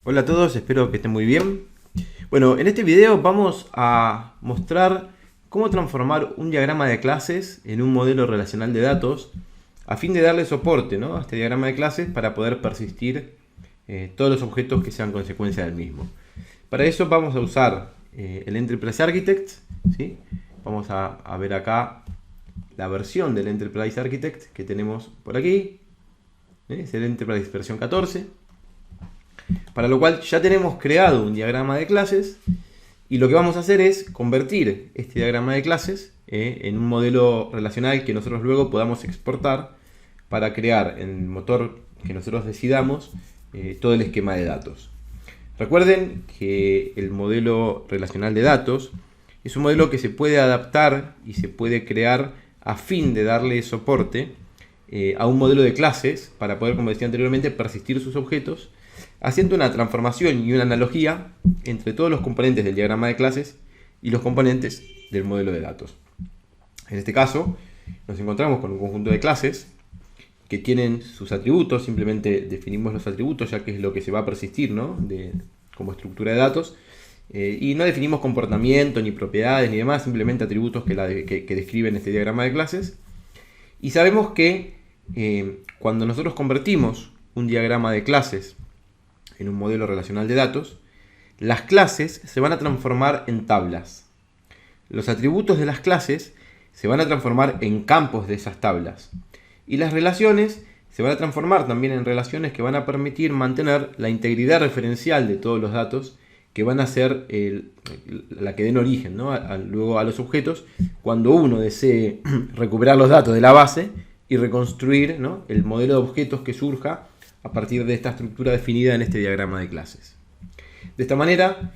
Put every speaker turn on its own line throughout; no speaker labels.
Hola a todos, espero que estén muy bien. Bueno, en este video vamos a mostrar cómo transformar un diagrama de clases en un modelo relacional de datos a fin de darle soporte, ¿no?, a este diagrama de clases para poder persistir todos los objetos que sean consecuencia del mismo. Para eso vamos a usar el Enterprise Architect, ¿sí? Vamos a ver acá la versión del Enterprise Architect que tenemos por aquí. Es el Enterprise versión 14. Para lo cual ya tenemos creado un diagrama de clases y lo que vamos a hacer es convertir este diagrama de clases en un modelo relacional que nosotros luego podamos exportar para crear en el motor que nosotros decidamos todo el esquema de datos. Recuerden que el modelo relacional de datos es un modelo que se puede adaptar y se puede crear a fin de darle soporte a un modelo de clases para poder, como decía anteriormente, persistir sus objetos, haciendo una transformación y una analogía entre todos los componentes del diagrama de clases y los componentes del modelo de datos. En este caso, nos encontramos con un conjunto de clases que tienen sus atributos. Simplemente definimos los atributos, ya que es lo que se va a persistir, ¿no?, como estructura de datos. Y no definimos comportamiento, ni propiedades, ni demás, simplemente atributos que describen este diagrama de clases. Y sabemos que cuando nosotros convertimos un diagrama de clases en un modelo relacional de datos, las clases se van a transformar en tablas. Los atributos de las clases se van a transformar en campos de esas tablas. Y las relaciones se van a transformar también en relaciones que van a permitir mantener la integridad referencial de todos los datos, que van a ser la que den origen, ¿no?, luego a los objetos, cuando uno desee recuperar los datos de la base y reconstruir, ¿no?, el modelo de objetos que surja a partir de esta estructura definida en este diagrama de clases. De esta manera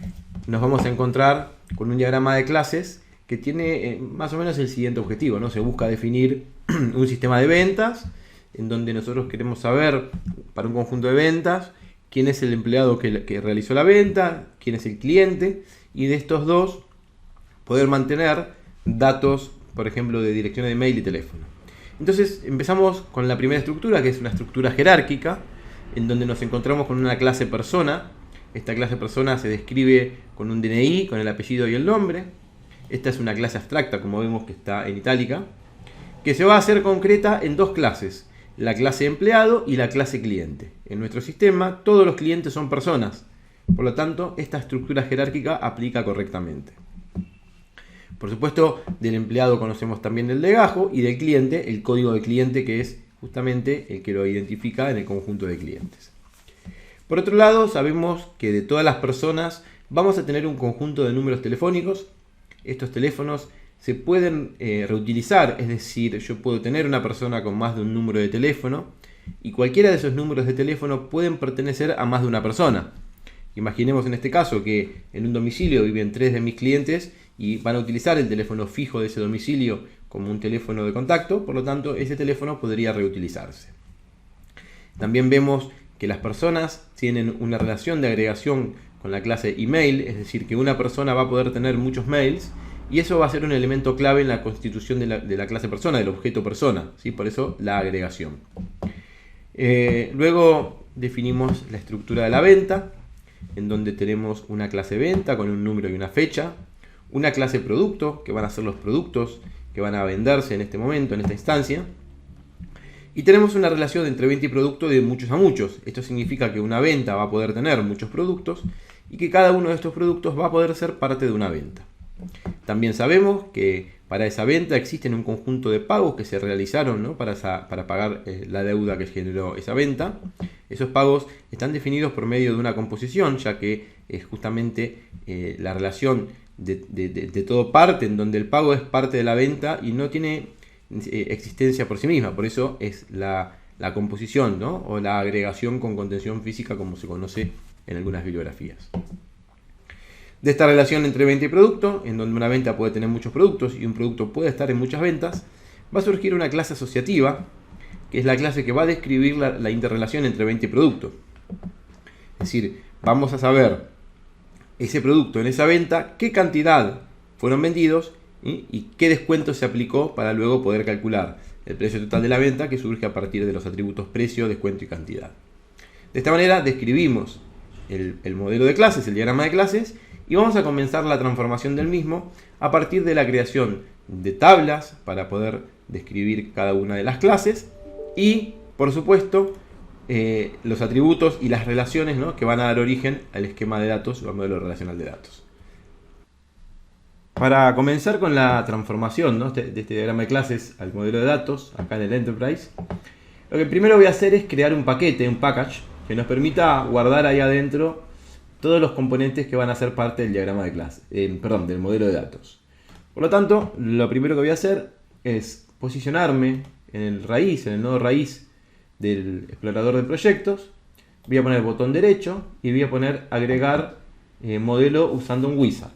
nos vamos a encontrar con un diagrama de clases que tiene más o menos el siguiente objetivo, ¿no? Se busca definir un sistema de ventas en donde nosotros queremos saber, para un conjunto de ventas, quién es el empleado que realizó la venta, quién es el cliente, y de estos dos poder mantener datos, por ejemplo, de dirección de mail y teléfono. Entonces empezamos con la primera estructura, que es una estructura jerárquica, en donde nos encontramos con una clase persona. Esta clase persona se describe con un DNI, con el apellido y el nombre. Esta es una clase abstracta, como vemos que está en itálica, que se va a hacer concreta en dos clases: la clase empleado y la clase cliente. En nuestro sistema todos los clientes son personas, por lo tanto esta estructura jerárquica aplica correctamente. Por supuesto, del empleado conocemos también el legajo, y del cliente el código de cliente, que es justamente el que lo identifica en el conjunto de clientes. Por otro lado, sabemos que de todas las personas vamos a tener un conjunto de números telefónicos. Estos teléfonos se pueden reutilizar, es decir, yo puedo tener una persona con más de un número de teléfono, y cualquiera de esos números de teléfono pueden pertenecer a más de una persona. Imaginemos en este caso que en un domicilio viven 3 de mis clientes y van a utilizar el teléfono fijo de ese domicilio como un teléfono de contacto, por lo tanto ese teléfono podría reutilizarse. También vemos que las personas tienen una relación de agregación con la clase email, es decir, que una persona va a poder tener muchos mails, y eso va a ser un elemento clave en la constitución de la clase persona, del objeto persona, ¿sí? Por eso la agregación. Luego definimos la estructura de la venta, en donde tenemos una clase venta con un número y una fecha, una clase producto, que van a ser los productos que van a venderse en este momento, en esta instancia, y tenemos una relación entre venta y producto de muchos a muchos. Esto significa que una venta va a poder tener muchos productos y que cada uno de estos productos va a poder ser parte de una venta. También sabemos que para esa venta existen un conjunto de pagos que se realizaron, ¿no?, para pagar la deuda que generó esa venta. Esos pagos están definidos por medio de una composición, ya que es justamente la relación de todo parte, en donde el pago es parte de la venta y no tiene existencia por sí misma. Por eso es la composición, ¿no?, o la agregación con contención física, como se conoce en algunas bibliografías. De esta relación entre venta y producto, en donde una venta puede tener muchos productos y un producto puede estar en muchas ventas, va a surgir una clase asociativa, que es la clase que va a describir la interrelación entre venta y producto. Es decir, vamos a saber ese producto en esa venta, qué cantidad fueron vendidos y qué descuento se aplicó, para luego poder calcular el precio total de la venta, que surge a partir de los atributos precio, descuento y cantidad. De esta manera describimos el modelo de clases, el diagrama de clases, y vamos a comenzar la transformación del mismo a partir de la creación de tablas para poder describir cada una de las clases y, por supuesto, los atributos y las relaciones, ¿no?, que van a dar origen al esquema de datos o al modelo relacional de datos. Para comenzar con la transformación, ¿no?, de este diagrama de clases al modelo de datos, acá en el Enterprise, lo que primero voy a hacer es crear un paquete, un package, que nos permita guardar ahí adentro todos los componentes que van a ser parte del diagrama de clase, del modelo de datos. Por lo tanto, lo primero que voy a hacer es posicionarme en el nodo raíz del explorador de proyectos. Voy a poner el botón derecho y voy a poner agregar modelo usando un wizard.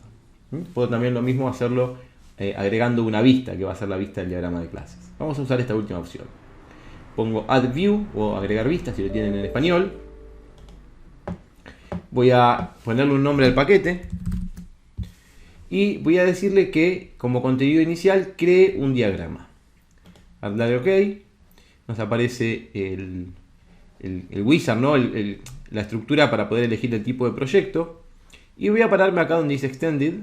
Puedo también lo mismo hacerlo agregando una vista, que va a ser la vista del diagrama de clases. Vamos a usar esta última opción. Pongo add view o agregar vista si lo tienen en español. Voy a ponerle un nombre al paquete y voy a decirle que como contenido inicial cree un diagrama. Al darle OK, nos aparece el wizard, ¿no?, la estructura para poder elegir el tipo de proyecto. Y voy a pararme acá donde dice Extended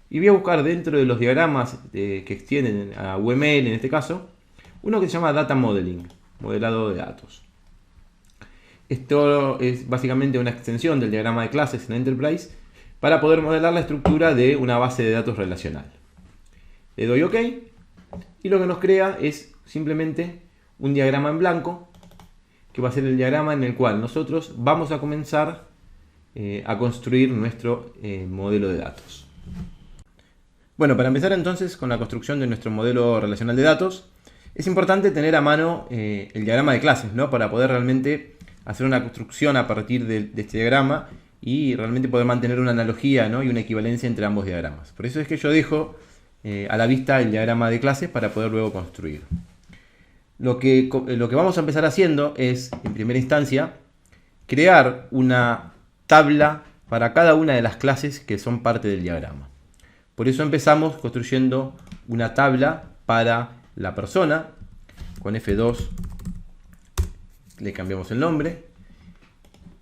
y voy a buscar dentro de los diagramas que extienden a UML en este caso, uno que se llama Data Modeling, modelado de datos. Esto es básicamente una extensión del diagrama de clases en Enterprise para poder modelar la estructura de una base de datos relacional. Le doy OK y lo que nos crea es simplemente un diagrama en blanco, que va a ser el diagrama en el cual nosotros vamos a comenzar a construir nuestro modelo de datos. Bueno, para empezar entonces con la construcción de nuestro modelo relacional de datos, es importante tener a mano el diagrama de clases, ¿no?, para poder realmente hacer una construcción a partir de este diagrama y realmente poder mantener una analogía, ¿no?, y una equivalencia entre ambos diagramas. Por eso es que yo dejo a la vista el diagrama de clases para poder luego construir. Lo que vamos a empezar haciendo es, en primera instancia, crear una tabla para cada una de las clases que son parte del diagrama. Por eso empezamos construyendo una tabla para la persona. Con F2 le cambiamos el nombre.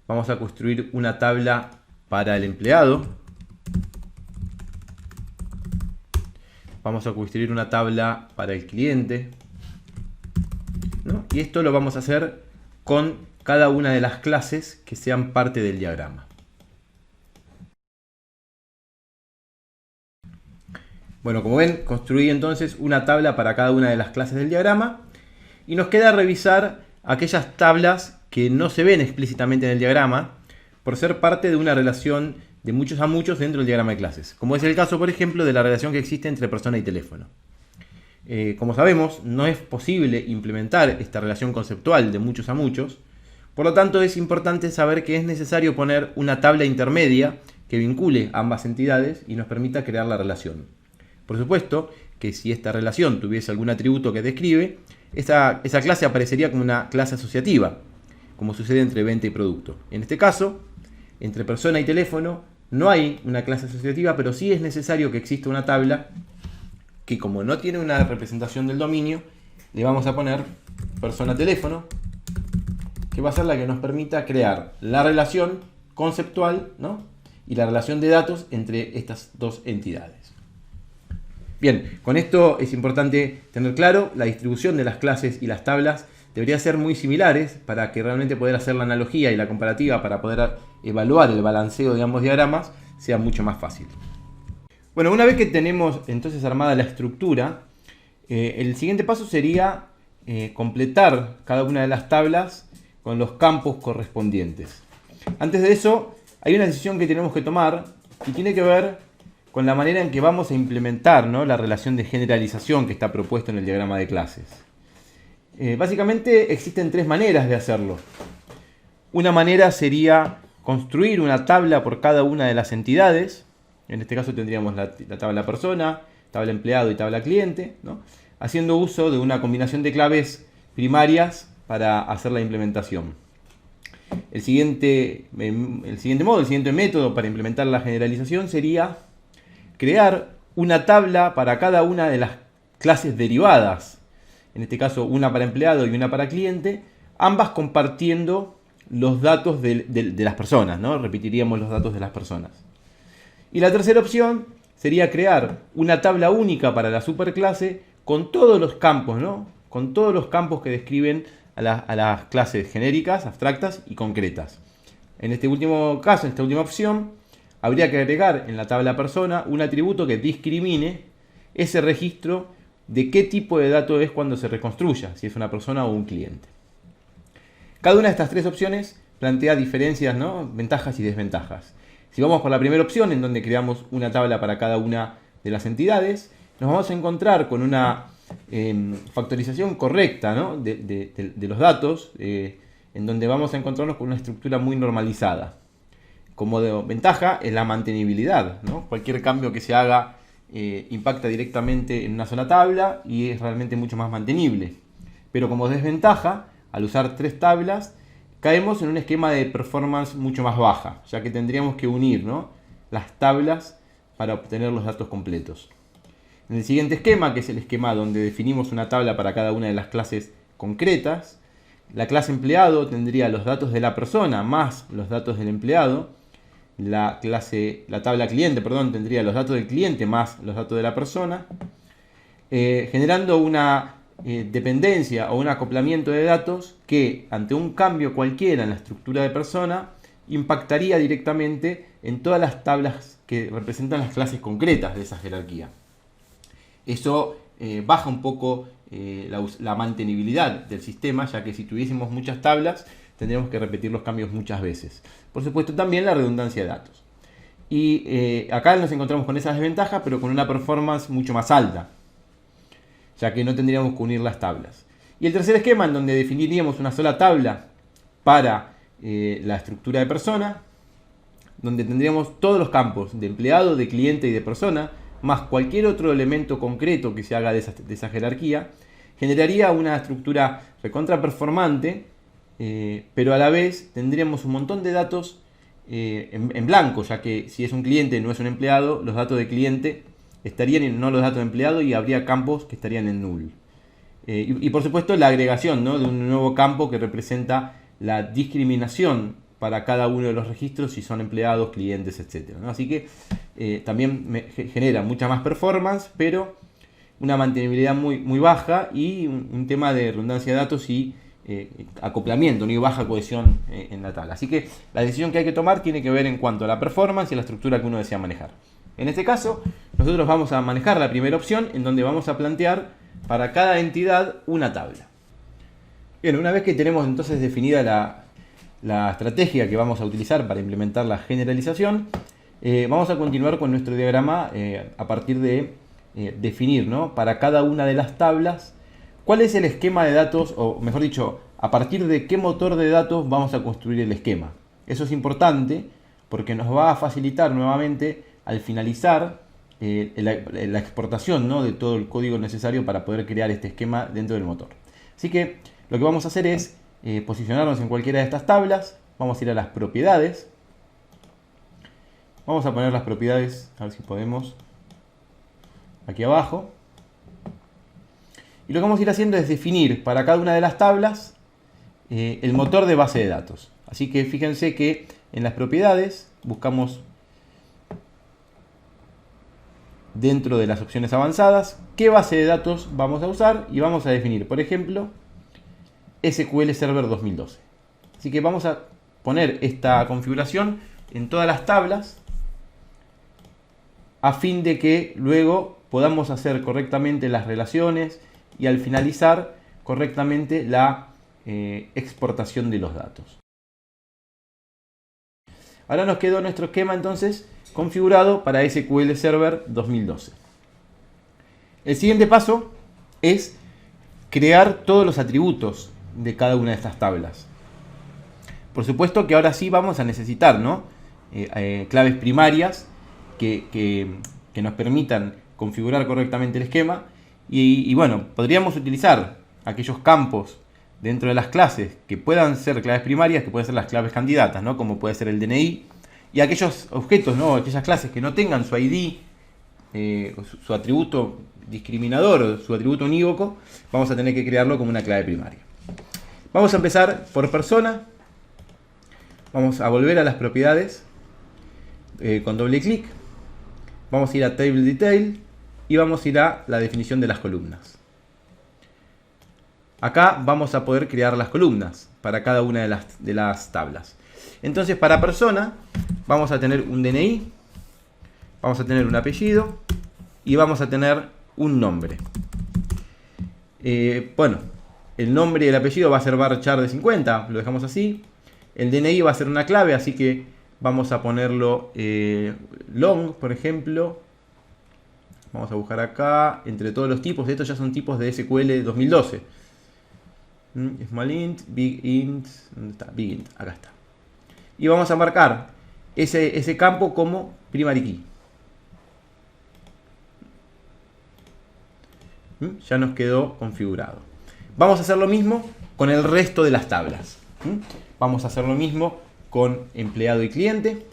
Vamos a construir una tabla para el empleado. Vamos a construir una tabla para el cliente, ¿no? Y esto lo vamos a hacer con cada una de las clases que sean parte del diagrama. Bueno, como ven, construí entonces una tabla para cada una de las clases del diagrama y nos queda revisar aquellas tablas que no se ven explícitamente en el diagrama por ser parte de una relación de muchos a muchos dentro del diagrama de clases, como es el caso, por ejemplo, de la relación que existe entre persona y teléfono. Como sabemos, no es posible implementar esta relación conceptual de muchos a muchos, por lo tanto es importante saber que es necesario poner una tabla intermedia que vincule ambas entidades y nos permita crear la relación. Por supuesto que si esta relación tuviese algún atributo que describe, esa clase aparecería como una clase asociativa, como sucede entre venta y producto. En este caso, entre persona y teléfono no hay una clase asociativa, pero sí es necesario que exista una tabla que, como no tiene una representación del dominio, le vamos a poner persona-teléfono, que va a ser la que nos permita crear la relación conceptual, ¿no?, y la relación de datos entre estas dos entidades. Bien, con esto es importante tener claro, la distribución de las clases y las tablas debería ser muy similares para que realmente poder hacer la analogía y la comparativa para poder evaluar el balanceo de ambos diagramas sea mucho más fácil. Bueno, una vez que tenemos entonces armada la estructura, el siguiente paso sería completar cada una de las tablas con los campos correspondientes. Antes de eso, hay una decisión que tenemos que tomar y tiene que ver con la manera en que vamos a implementar, ¿no?, la relación de generalización que está propuesta en el diagrama de clases. Básicamente existen tres maneras de hacerlo. Una manera sería construir una tabla por cada una de las entidades. En este caso tendríamos la tabla persona, tabla empleado y tabla cliente, ¿no?, haciendo uso de una combinación de claves primarias para hacer la implementación. El siguiente método para implementar la generalización sería crear una tabla para cada una de las clases derivadas, en este caso una para empleado y una para cliente, ambas compartiendo los datos de las personas, ¿no? Repetiríamos los datos de las personas. Y la tercera opción sería crear una tabla única para la superclase con todos los campos, ¿no? Con todos los campos que describen a las clases genéricas, abstractas y concretas. En este último caso, en esta última opción, habría que agregar en la tabla persona un atributo que discrimine ese registro de qué tipo de dato es cuando se reconstruya, si es una persona o un cliente. Cada una de estas tres opciones plantea diferencias, ¿no? Ventajas y desventajas. Si vamos por la primera opción, en donde creamos una tabla para cada una de las entidades, nos vamos a encontrar con una factorización correcta, ¿no? de los datos, en donde vamos a encontrarnos con una estructura muy normalizada. Como ventaja es la mantenibilidad, ¿no? Cualquier cambio que se haga impacta directamente en una sola tabla y es realmente mucho más mantenible. Pero como desventaja, al usar tres tablas, caemos en un esquema de performance mucho más baja, ya que tendríamos que unir, ¿no? las tablas para obtener los datos completos. En el siguiente esquema, que es el esquema donde definimos una tabla para cada una de las clases concretas, la clase empleado tendría los datos de la persona más los datos del empleado. La tabla cliente, tendría los datos del cliente más los datos de la persona, generando una dependencia o un acoplamiento de datos que, ante un cambio cualquiera en la estructura de persona, impactaría directamente en todas las tablas que representan las clases concretas de esa jerarquía. Eso baja un poco la mantenibilidad del sistema, ya que si tuviésemos muchas tablas, tendríamos que repetir los cambios muchas veces. Por supuesto, también la redundancia de datos. Y acá nos encontramos con esas desventajas, pero con una performance mucho más alta, ya que no tendríamos que unir las tablas. Y el tercer esquema, en donde definiríamos una sola tabla para la estructura de persona, donde tendríamos todos los campos de empleado, de cliente y de persona, más cualquier otro elemento concreto que se haga de esa jerarquía, generaría una estructura recontra performante, pero a la vez tendríamos un montón de datos en blanco, ya que si es un cliente no es un empleado, los datos de cliente estarían en no los datos de empleado y habría campos que estarían en null. Y por supuesto la agregación, ¿no? de un nuevo campo que representa la discriminación para cada uno de los registros, si son empleados, clientes, etc. ¿no? Así que también genera mucha más performance, pero una mantenibilidad muy baja y un tema de redundancia de datos y acoplamiento, ni baja cohesión en la tabla. Así que la decisión que hay que tomar tiene que ver en cuanto a la performance y a la estructura que uno desea manejar. En este caso, nosotros vamos a manejar la primera opción, en donde vamos a plantear para cada entidad una tabla. Bien, una vez que tenemos entonces definida la estrategia que vamos a utilizar para implementar la generalización, vamos a continuar con nuestro diagrama a partir de definir, ¿no? para cada una de las tablas cuál es el esquema de datos, o mejor dicho, a partir de qué motor de datos vamos a construir el esquema. Eso es importante porque nos va a facilitar nuevamente al finalizar la exportación, ¿no? de todo el código necesario para poder crear este esquema dentro del motor. Así que lo que vamos a hacer es posicionarnos en cualquiera de estas tablas. Vamos a ir a las propiedades. Vamos a poner las propiedades, a ver si podemos, aquí abajo. Y lo que vamos a ir haciendo es definir para cada una de las tablas el motor de base de datos. Así que fíjense que en las propiedades buscamos dentro de las opciones avanzadas qué base de datos vamos a usar y vamos a definir, por ejemplo, SQL Server 2012. Así que vamos a poner esta configuración en todas las tablas a fin de que luego podamos hacer correctamente las relaciones y al finalizar correctamente la exportación de los datos. Ahora nos quedó nuestro esquema entonces configurado para SQL Server 2012. El siguiente paso es crear todos los atributos de cada una de estas tablas. Por supuesto que ahora sí vamos a necesitar, ¿no? Claves primarias que nos permitan configurar correctamente el esquema. Y bueno, podríamos utilizar aquellos campos dentro de las clases que puedan ser claves primarias, que pueden ser las claves candidatas, ¿no? Como puede ser el DNI, y aquellos objetos, ¿no? Aquellas clases que no tengan su ID, su atributo discriminador o su atributo unívoco, vamos a tener que crearlo como una clave primaria. Vamos a empezar por persona. Vamos a volver a las propiedades con doble clic. Vamos a ir a Table Detail y vamos a ir a la definición de las columnas. Acá vamos a poder crear las columnas para cada una de las tablas. Entonces, para persona vamos a tener un DNI, vamos a tener un apellido y vamos a tener un nombre. Bueno, el nombre y el apellido va a ser varchar de 50, lo dejamos así. El DNI va a ser una clave, así que vamos a ponerlo long, por ejemplo. Vamos a buscar acá, entre todos los tipos. Estos ya son tipos de SQL 2012. Small int, big int, ¿dónde está? Big int, acá está. Y vamos a marcar ese campo como primary key. Ya nos quedó configurado. Vamos a hacer lo mismo con el resto de las tablas. Vamos a hacer lo mismo con empleado y cliente.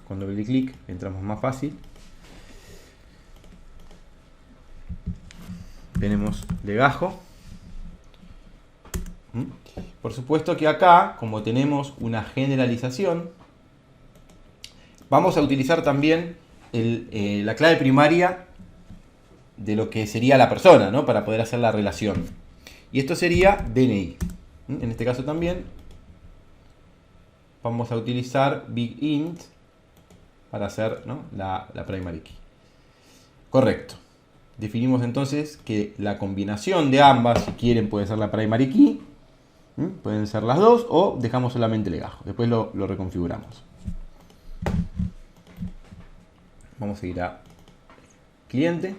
Con doble clic entramos más fácil. Tenemos legajo. Por supuesto que acá, como tenemos una generalización, vamos a utilizar también la clave primaria de lo que sería la persona, ¿no? Para poder hacer la relación. Y esto sería DNI. En este caso también vamos a utilizar big int para hacer, ¿no? la primary key. Correcto. Definimos entonces que la combinación de ambas, si quieren, puede ser la primary key. Pueden ser las dos o dejamos solamente legajo. Después lo reconfiguramos. Vamos a ir a cliente.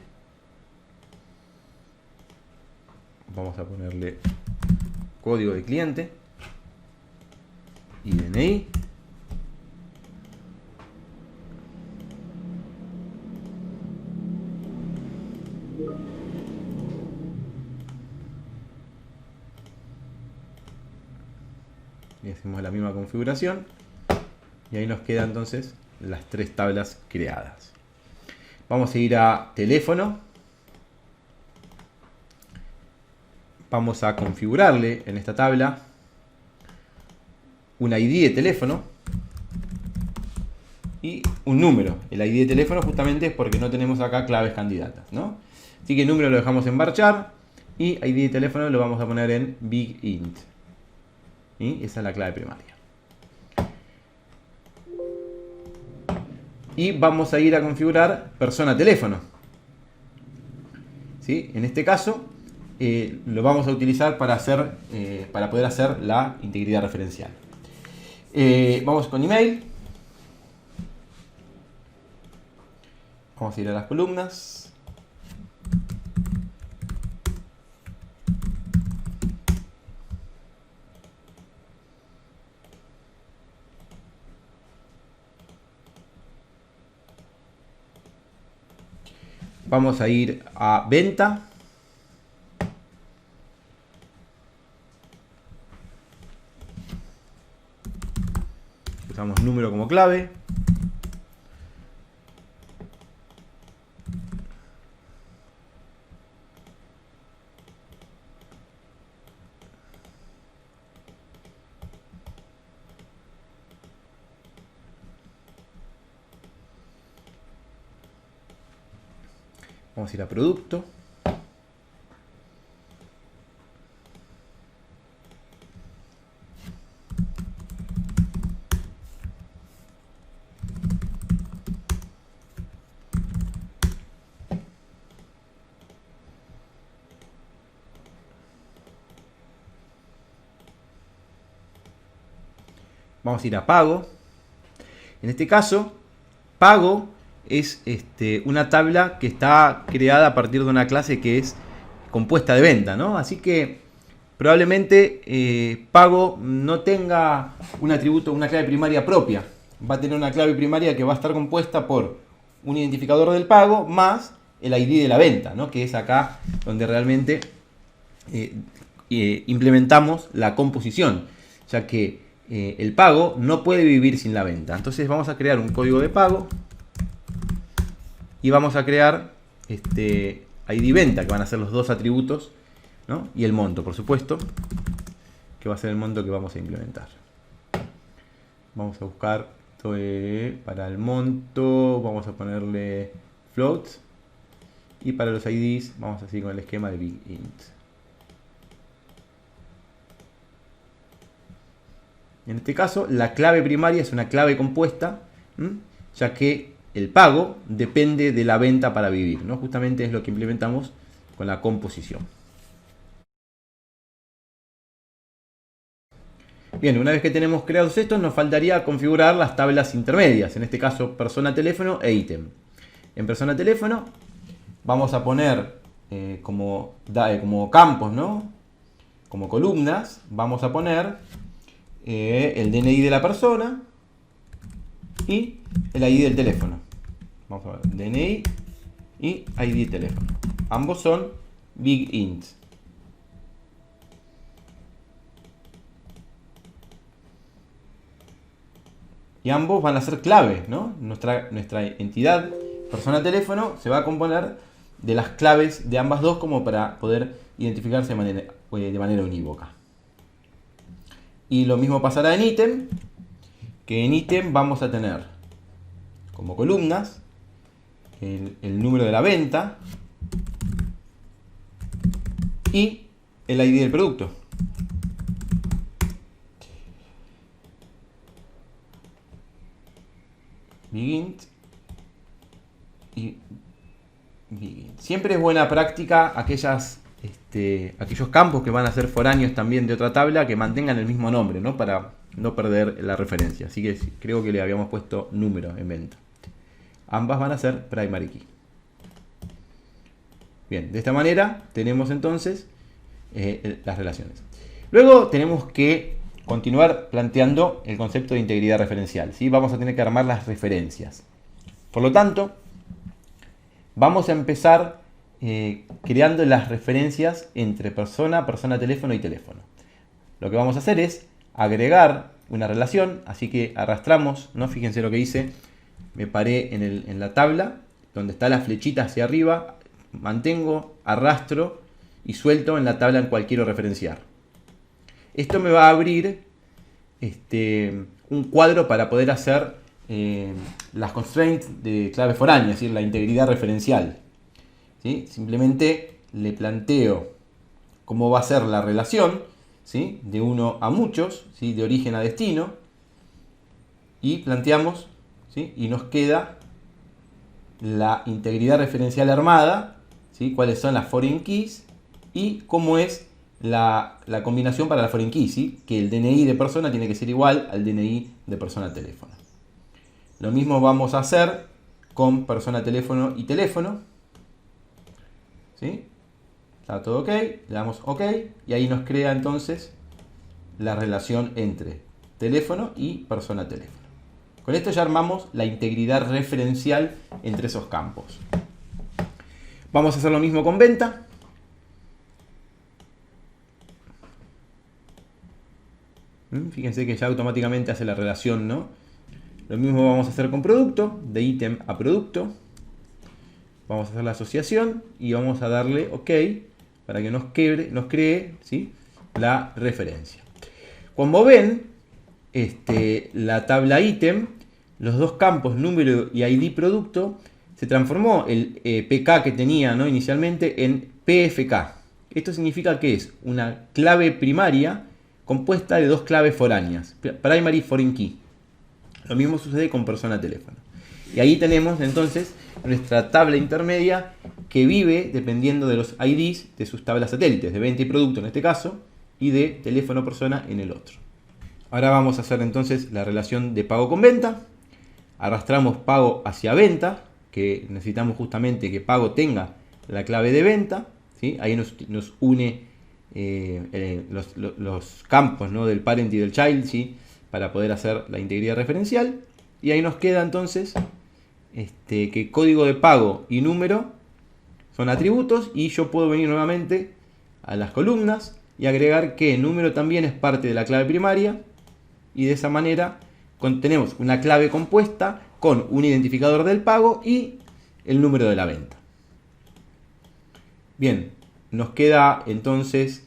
Vamos a ponerle código de cliente y DNI. Y hacemos la misma configuración. Y ahí nos quedan entonces las tres tablas creadas. Vamos a ir a teléfono. Vamos a configurarle en esta tabla un ID de teléfono y un número. El ID de teléfono justamente es porque no tenemos acá claves candidatas, ¿no? Así que el número lo dejamos en varchar y ID de teléfono lo vamos a poner en big int. Y esa es la clave primaria. Y vamos a ir a configurar persona teléfono. ¿Sí? En este caso lo vamos a utilizar para poder hacer la integridad referencial. Vamos con email. Vamos a ir a las columnas. Vamos a ir a venta. Usamos número como clave. Vamos a ir a producto. Vamos a ir a pago. En este caso, pago es una tabla que está creada a partir de una clase que es compuesta de venta, ¿no? Así que probablemente pago no tenga un atributo, una clave primaria propia. Va a tener una clave primaria que va a estar compuesta por un identificador del pago más el ID de la venta, ¿no? Que es acá donde realmente implementamos la composición, ya que el pago no puede vivir sin la venta. Entonces vamos a crear un código de pago y vamos a crear ID venta, que van a ser los dos atributos, ¿no? Y el monto, por supuesto, que va a ser el monto que vamos a implementar. Vamos a buscar para el monto, vamos a ponerle float. Y para los IDs vamos a seguir con el esquema de BigInt. En este caso, la clave primaria es una clave compuesta, ya que el pago depende de la venta para vivir, ¿no? Justamente es lo que implementamos con la composición. Bien, una vez que tenemos creados estos, nos faltaría configurar las tablas intermedias, en este caso persona, teléfono e ítem. En persona, teléfono vamos a poner como campos, ¿no? Como columnas, vamos a poner el DNI de la persona y el ID del teléfono. Vamos a ver, DNI y ID teléfono. Ambos son BigInt. Y ambos van a ser clave, ¿no? Nuestra entidad persona teléfono se va a componer de las claves de ambas dos como para poder identificarse de manera unívoca. Y lo mismo pasará en ítem, que en ítem vamos a tener como columnas el número de la venta y el ID del producto. BigInt y BigInt. Siempre es buena práctica aquellos campos que van a ser foráneos también de otra tabla que mantengan el mismo nombre, ¿no? Para no perder la referencia. Así que creo que le habíamos puesto número en venta. Ambas van a ser primary key. Bien, de esta manera tenemos entonces las relaciones. Luego tenemos que continuar planteando el concepto de integridad referencial, ¿sí? Vamos a tener que armar las referencias. Por lo tanto, vamos a empezar creando las referencias entre persona, teléfono y teléfono. Lo que vamos a hacer es agregar una relación, así que arrastramos, ¿no? Fíjense lo que hice, me paré en la tabla, donde está la flechita hacia arriba, mantengo, arrastro y suelto en la tabla en cual quiero referenciar. Esto me va a abrir un cuadro para poder hacer las constraints de clave foránea, es decir, la integridad referencial. ¿Sí? Simplemente le planteo cómo va a ser la relación, ¿sí? De uno a muchos, ¿sí? De origen a destino, y planteamos, ¿sí? Y nos queda la integridad referencial armada, ¿sí? Cuáles son las foreign keys y cómo es la combinación para la foreign key, ¿sí? Que el DNI de persona tiene que ser igual al DNI de persona teléfono. Lo mismo vamos a hacer con persona teléfono y teléfono, ¿sí? Está todo ok, le damos ok y ahí nos crea entonces la relación entre teléfono y persona teléfono. Con esto ya armamos la integridad referencial entre esos campos. Vamos a hacer lo mismo con venta. Fíjense que ya automáticamente hace la relación, ¿no? Lo mismo vamos a hacer con producto, de ítem a producto. Vamos a hacer la asociación y vamos a darle OK para que nos cree, ¿sí? La referencia. Como ven, la tabla ítem, los dos campos número y ID producto, se transformó el PK que tenía, ¿no? Inicialmente en PFK. Esto significa que es una clave primaria compuesta de dos claves foráneas, primary foreign key. Lo mismo sucede con persona teléfono. Y ahí tenemos entonces nuestra tabla intermedia que vive dependiendo de los IDs de sus tablas satélites, de venta y producto en este caso, y de teléfono persona en el otro. Ahora vamos a hacer entonces la relación de pago con venta. Arrastramos pago hacia venta, que necesitamos justamente que pago tenga la clave de venta, ¿sí? Ahí nos une los campos, ¿no? Del parent y del child, ¿sí? Para poder hacer la integridad referencial. Y ahí nos queda entonces que código de pago y número son atributos, y yo puedo venir nuevamente a las columnas y agregar que el número también es parte de la clave primaria, y de esa manera tenemos una clave compuesta con un identificador del pago y el número de la venta. Bien, nos queda entonces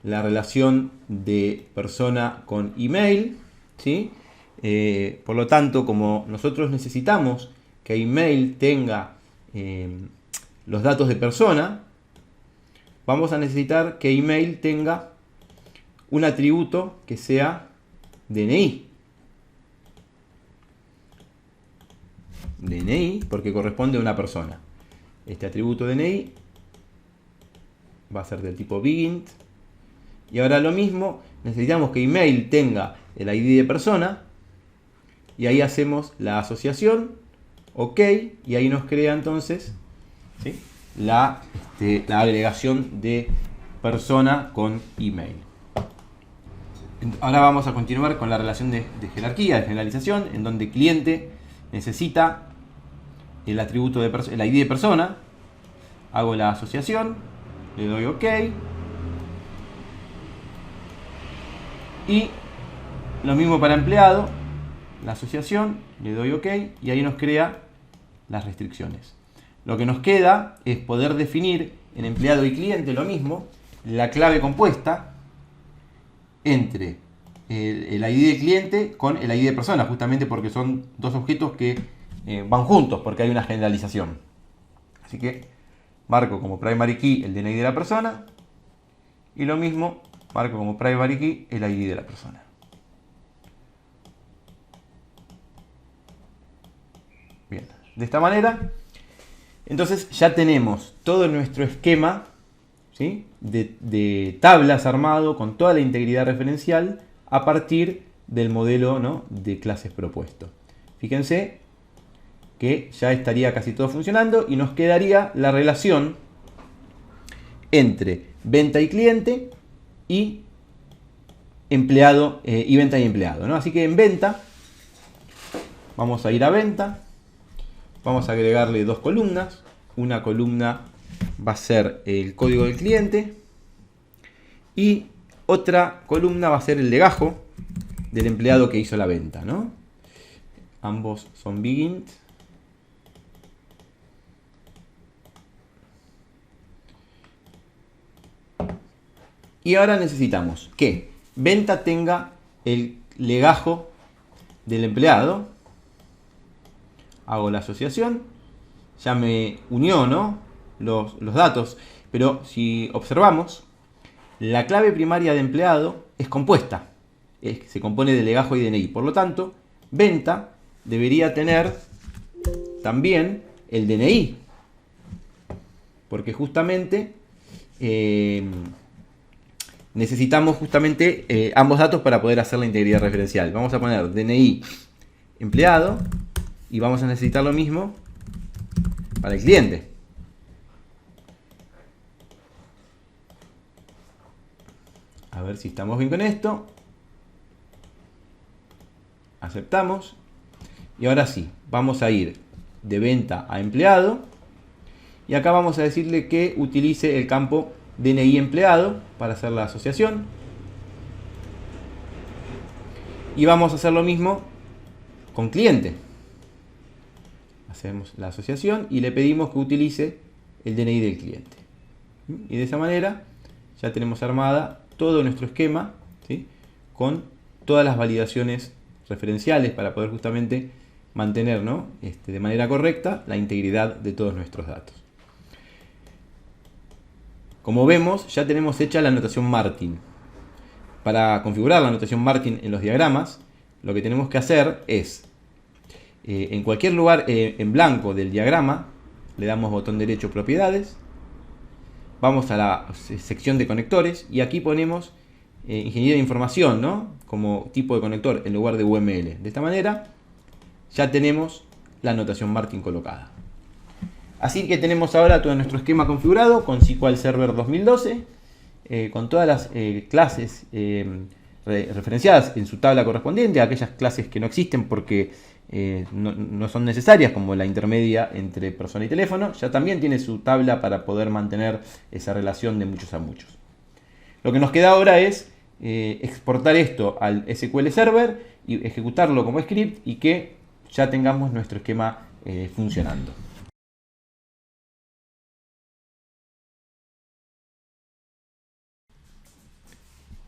la relación de persona con email, ¿sí? Por lo tanto, como nosotros necesitamos que email tenga los datos de persona, vamos a necesitar que email tenga un atributo que sea DNI. DNI porque corresponde a una persona. Este atributo DNI va a ser del tipo BigInt. Y ahora lo mismo, necesitamos que email tenga el ID de persona. Y ahí hacemos la asociación. OK. Y ahí nos crea entonces, ¿sí?, la agregación de persona con email. Ahora vamos a continuar con la relación de jerarquía, de generalización, en donde cliente necesita el atributo de el ID de persona. Hago la asociación, le doy OK. Y lo mismo para empleado, la asociación, le doy OK y ahí nos crea las restricciones. Lo que nos queda es poder definir en empleado y cliente lo mismo, la clave compuesta entre el ID de cliente con el ID de persona, justamente porque son dos objetos que van juntos, porque hay una generalización. Así que marco como primary key el DNI de la persona y lo mismo marco como primary key el ID de la persona. Bien, de esta manera, entonces ya tenemos todo nuestro esquema, ¿sí?, de tablas armado con toda la integridad referencial a partir del modelo, ¿no?, de clases propuesto. Fíjense que ya estaría casi todo funcionando y nos quedaría la relación entre venta y cliente y empleado y venta y empleado, ¿no? Así que en venta vamos a ir a venta, vamos a agregarle dos columnas. Una columna va a ser el código del cliente y otra columna va a ser el legajo del empleado que hizo la venta, ¿no? Ambos son BigInt. Y ahora necesitamos que venta tenga el legajo del empleado. Hago la asociación. Ya me unió, ¿no?, los datos. Pero si observamos, la clave primaria de empleado es compuesta. Se compone de legajo y DNI. Por lo tanto, venta debería tener también el DNI. Porque justamente necesitamos ambos datos para poder hacer la integridad referencial. Vamos a poner DNI empleado y vamos a necesitar lo mismo para el cliente. A ver si estamos bien con esto. Aceptamos. Y ahora sí, vamos a ir de venta a empleado. Y acá vamos a decirle que utilice el campo DNI empleado para hacer la asociación. Y vamos a hacer lo mismo con cliente. Hacemos la asociación y le pedimos que utilice el DNI del cliente. Y de esa manera ya tenemos armada todo nuestro esquema, ¿sí?, con todas las validaciones referenciales para poder justamente mantener, ¿no?, de manera correcta la integridad de todos nuestros datos. Como vemos, ya tenemos hecha la notación Martin. Para configurar la notación Martin en los diagramas, lo que tenemos que hacer es, en cualquier lugar en blanco del diagrama, le damos botón derecho propiedades, vamos a la sección de conectores y aquí ponemos ingeniería de información, ¿no?, como tipo de conector en lugar de UML. De esta manera ya tenemos la notación Martin colocada. Así que tenemos ahora todo nuestro esquema configurado con SQL Server 2012, con todas las clases referenciadas en su tabla correspondiente, aquellas clases que no existen porque no son necesarias, como la intermedia entre persona y teléfono, ya también tiene su tabla para poder mantener esa relación de muchos a muchos. Lo que nos queda ahora es exportar esto al SQL Server y ejecutarlo como script y que ya tengamos nuestro esquema funcionando.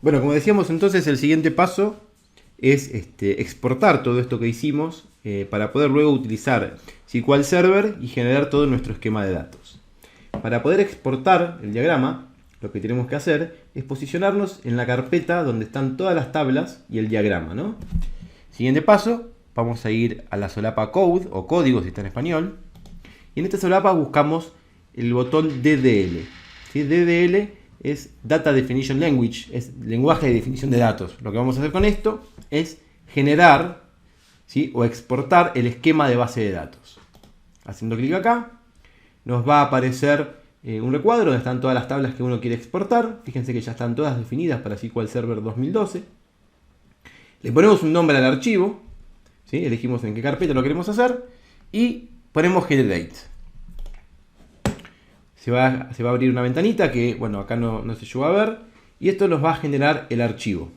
Bueno, como decíamos entonces, el siguiente paso es exportar todo esto que hicimos para poder luego utilizar SQL Server y generar todo nuestro esquema de datos. Para poder exportar el diagrama, lo que tenemos que hacer es posicionarnos en la carpeta donde están todas las tablas y el diagrama, ¿no? Siguiente paso, vamos a ir a la solapa Code o código si está en español. Y en esta solapa buscamos el botón DDL. ¿Sí? DDL es Data Definition Language, es lenguaje de definición de datos. Lo que vamos a hacer con esto es generar, ¿sí?, o exportar el esquema de base de datos. Haciendo clic acá, nos va a aparecer un recuadro donde están todas las tablas que uno quiere exportar. Fíjense que ya están todas definidas para SQL Server 2012. Le ponemos un nombre al archivo, ¿sí? Elegimos en qué carpeta lo queremos hacer y ponemos Generate. Se va a abrir una ventanita que, bueno, acá no se llegó a ver, y esto nos va a generar el archivo.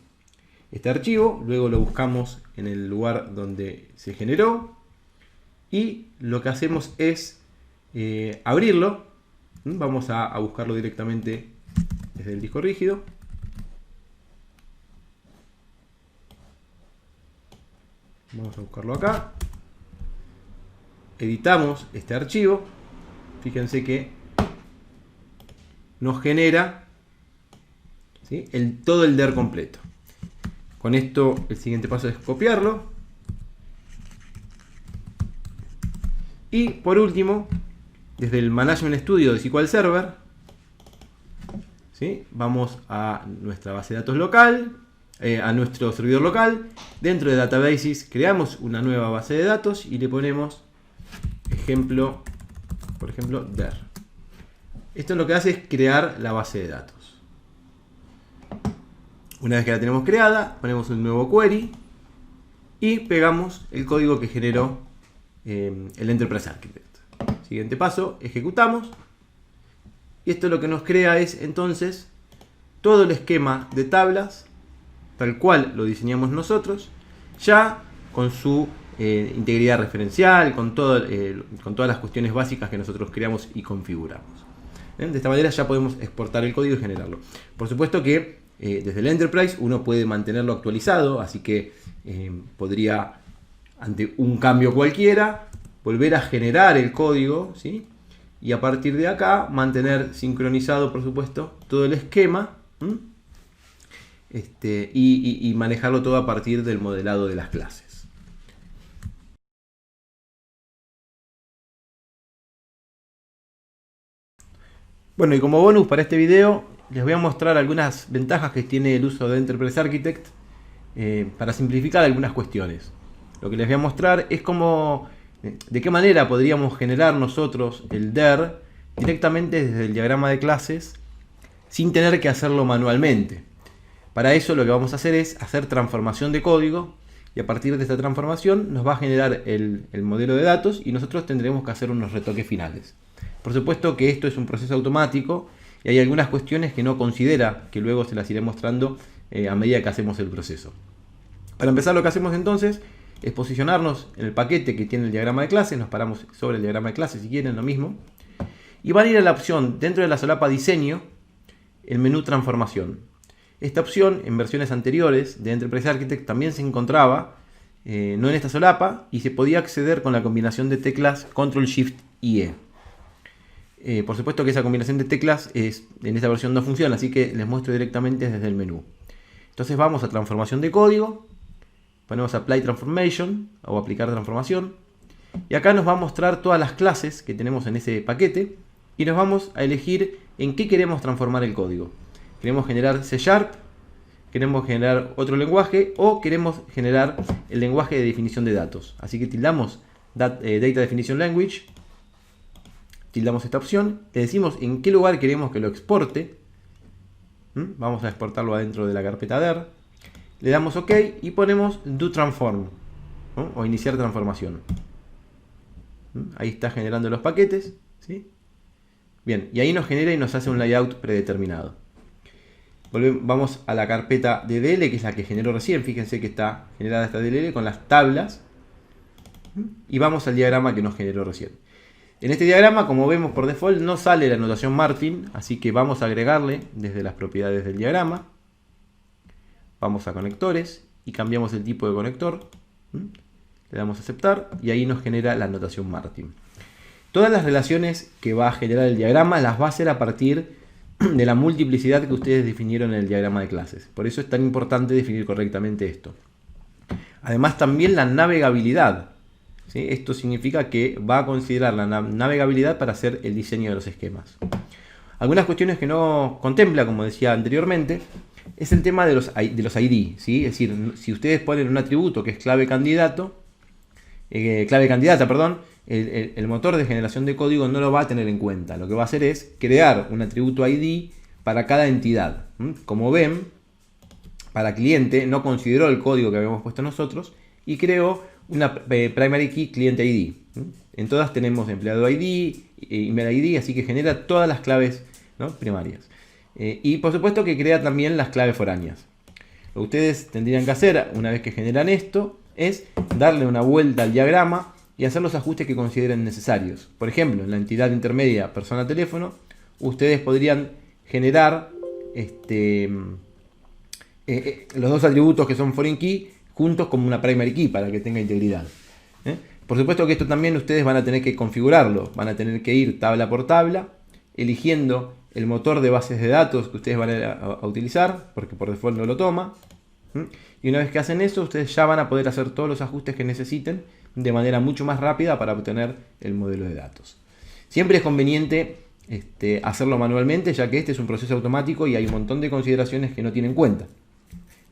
Este archivo luego lo buscamos en el lugar donde se generó y lo que hacemos es abrirlo. Vamos a buscarlo directamente desde el disco rígido. Vamos a buscarlo acá. Editamos este archivo. Fíjense que nos genera, ¿sí?, todo el DER completo. Con esto el siguiente paso es copiarlo. Y por último, desde el Management Studio de SQL Server, ¿sí?, vamos a nuestra base de datos local, a nuestro servidor local. Dentro de Databases creamos una nueva base de datos y le ponemos ejemplo, por ejemplo, DER. Esto lo que hace es crear la base de datos. Una vez que la tenemos creada, ponemos un nuevo query y pegamos el código que generó el Enterprise Architect. Siguiente paso, ejecutamos. Y esto lo que nos crea es entonces todo el esquema de tablas, tal cual lo diseñamos nosotros, ya con su integridad referencial, con todas las cuestiones básicas que nosotros creamos y configuramos. De esta manera ya podemos exportar el código y generarlo. Por supuesto que desde el Enterprise uno puede mantenerlo actualizado, así que podría, ante un cambio cualquiera, volver a generar el código, ¿sí?, y a partir de acá mantener sincronizado, por supuesto, todo el esquema, y manejarlo todo a partir del modelado de las clases. Bueno, y como bonus para este video les voy a mostrar algunas ventajas que tiene el uso de Enterprise Architect para simplificar algunas cuestiones. Lo que les voy a mostrar es de qué manera podríamos generar nosotros el DER directamente desde el diagrama de clases sin tener que hacerlo manualmente. Para eso lo que vamos a hacer es hacer transformación de código y a partir de esta transformación nos va a generar el modelo de datos y nosotros tendremos que hacer unos retoques finales. Por supuesto que esto es un proceso automático y hay algunas cuestiones que no considera, que luego se las iré mostrando a medida que hacemos el proceso. Para empezar, lo que hacemos entonces es posicionarnos en el paquete que tiene el diagrama de clase. Nos paramos sobre el diagrama de clase si quieren, lo mismo. Y van a ir a la opción, dentro de la solapa diseño, el menú transformación. Esta opción en versiones anteriores de Enterprise Architect también se encontraba, no en esta solapa, y se podía acceder con la combinación de teclas Ctrl Shift y E. Por supuesto que esa combinación de teclas en esta versión no funciona, así que les muestro directamente desde el menú. Entonces vamos a transformación de código, ponemos Apply Transformation o aplicar transformación, y acá nos va a mostrar todas las clases que tenemos en ese paquete y nos vamos a elegir en qué queremos transformar el código. Queremos generar C#, queremos generar otro lenguaje o queremos generar el lenguaje de definición de datos. Así que tildamos Data Definition Language, tildamos esta opción, le decimos en qué lugar queremos que lo exporte. Vamos a exportarlo adentro de la carpeta DER. Le damos OK y ponemos Do Transform, ¿no?, o iniciar transformación. Ahí está generando los paquetes, ¿sí? Bien, y ahí nos genera y nos hace un layout predeterminado. Vamos a la carpeta DDL, que es la que generó recién. Fíjense que está generada esta DDL con las tablas. Y vamos al diagrama que nos generó recién. En este diagrama, como vemos por default, no sale la notación Martin, así que vamos a agregarle desde las propiedades del diagrama. vamos a conectores y cambiamos el tipo de conector. Le damos a aceptar y ahí nos genera la notación Martin. Todas las relaciones que va a generar el diagrama las va a hacer a partir de la multiplicidad que ustedes definieron en el diagrama de clases. Por eso es tan importante definir correctamente esto. Además también la navegabilidad. ¿Sí? Esto significa que va a considerar la navegabilidad para hacer el diseño de los esquemas. Algunas cuestiones que no contempla, como decía anteriormente, es el tema de los ID. ¿Sí? Es decir, si ustedes ponen un atributo que es clave candidata, el motor de generación de código no lo va a tener en cuenta. Lo que va a hacer es crear un atributo ID para cada entidad. Como ven, para cliente no consideró el código que habíamos puesto nosotros y creó una primary key cliente ID. En todas tenemos empleado ID, email ID, así que genera todas las claves, ¿no?, primarias. Y por supuesto que crea también las claves foráneas. Lo que ustedes tendrían que hacer una vez que generan esto es darle una vuelta al diagrama y hacer los ajustes que consideren necesarios. Por ejemplo, en la entidad intermedia persona-teléfono, ustedes podrían generar los dos atributos que son foreign key juntos como una primary key para que tenga integridad. Por supuesto que esto también ustedes van a tener que configurarlo. Van a tener que ir tabla por tabla, eligiendo el motor de bases de datos que ustedes van a utilizar, porque por default no lo toma. Y una vez que hacen eso, ustedes ya van a poder hacer todos los ajustes que necesiten de manera mucho más rápida para obtener el modelo de datos. Siempre es conveniente hacerlo manualmente, ya que este es un proceso automático y hay un montón de consideraciones que no tienen en cuenta.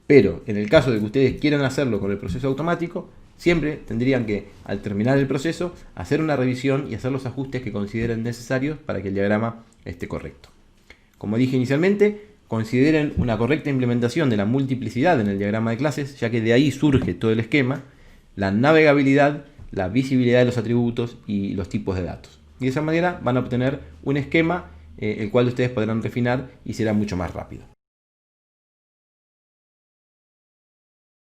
Pero en el caso de que ustedes quieran hacerlo con el proceso automático, siempre tendrían que, al terminar el proceso, hacer una revisión y hacer los ajustes que consideren necesarios para que el diagrama esté correcto. Como dije inicialmente, consideren una correcta implementación de la multiplicidad en el diagrama de clases, ya que de ahí surge todo el esquema, la navegabilidad, la visibilidad de los atributos y los tipos de datos. Y de esa manera van a obtener un esquema el cual ustedes podrán refinar y será mucho más rápido.